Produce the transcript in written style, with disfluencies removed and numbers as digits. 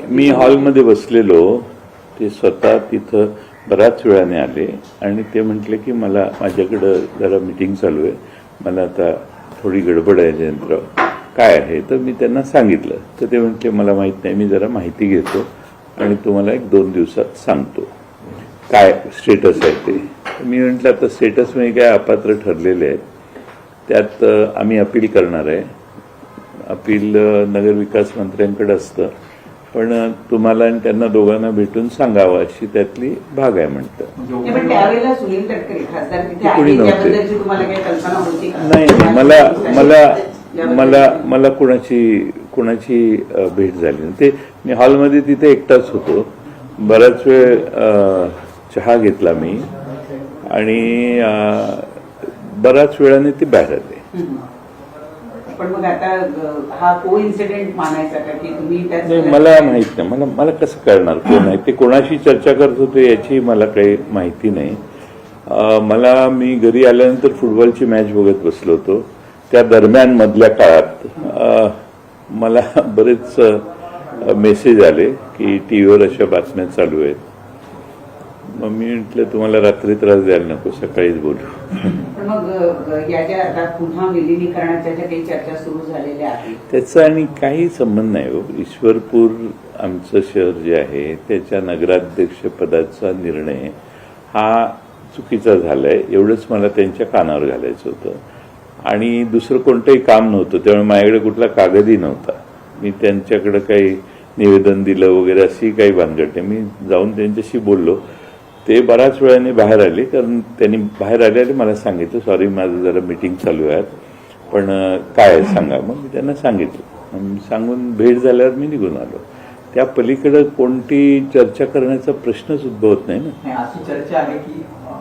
मी हॉलमध्ये बसलेलो, ते स्वतः तिथं बऱ्याच वेळाने आले आणि ते म्हटले की मला माझ्याकडं जरा मीटिंग चालू आहे, मला आता थोडी गडबड आहे जयंतराव, काय आहे. तर मी त्यांना सांगितलं. तर ते म्हटले मला माहीत नाही, मी जरा माहिती घेतो आणि तुम्हाला 1-2 दिवसात सांगतो काय स्टेटस आहे ते. मी म्हटलं आता स्टेटस म्हणजे काय अपात्र ठरलेले आहेत, त्यात आम्ही अपील करणार आहे. अपील नगरविकास मंत्र्यांकडे असतं, पण तुम्हाला आणि त्यांना दोघांना भेटून सांगावं अशी त्यातली भाग आहे म्हणतं. कोणी नव्हते. नाही, मला कुणाची भेट झाली नाही. ते मी हॉलमध्ये तिथे एकटाच होतो. बराच वेळ चहा घेतला मी आणि बऱ्याच वेळाने ते बाहेर आले. पण मग आता हा कोइन्सिडेंट मानायचा का की तुम्ही नाही, मला माहित नाही. मला कसं कळणार कोण आहे ते, कोणाशी चर्चा करत होते याची मला काही माहिती नाही. मी घरी आल्यानंतर फुटबॉलची मॅच बघत बसलो होतो. त्या दरम्यान मधल्या काळात मला बरेच मेसेज आले की टीव्हीवर अशा बातम्या चालू आहेत. मग मी म्हटलं तुम्हाला रात्री त्रास द्यायला नको, सकाळीच बोलू. मग या ज्या आता पुन्हा विलिनीकरणाच्या ज्या काही चर्चा सुरू झालेल्या आहेत त्याचा आणि काही संबंध नाही हो. ईश्वरपूर आमचं शहर जे आहे त्याच्या नगराध्यक्ष पदाचा निर्णय हा चुकीचा झालाय, एवढंच मला त्यांच्या कानावर घालायचं होतं. आणि दुसरं कोणतंही काम नव्हतं, त्यामुळे माझ्याकडे कुठला कागदही नव्हता. मी त्यांच्याकडे काही निवेदन दिलं वगैरे अशी काही भानगड नाही. मी जाऊन त्यांच्याशी बोललो. ते बऱ्याच वेळाने बाहेर आले, कारण त्यांनी बाहेर आले मला सांगितलं सॉरी माझं जरा मीटिंग चालू आहे, पण काय आहे सांगा. मग मी त्यांना सांगितलं. सांगून भेट झाल्यावर मी निघून आलो. त्या पलीकडे कोणती चर्चा करण्याचा प्रश्नच उद्भवत नाही ना. अशी चर्चा आहे की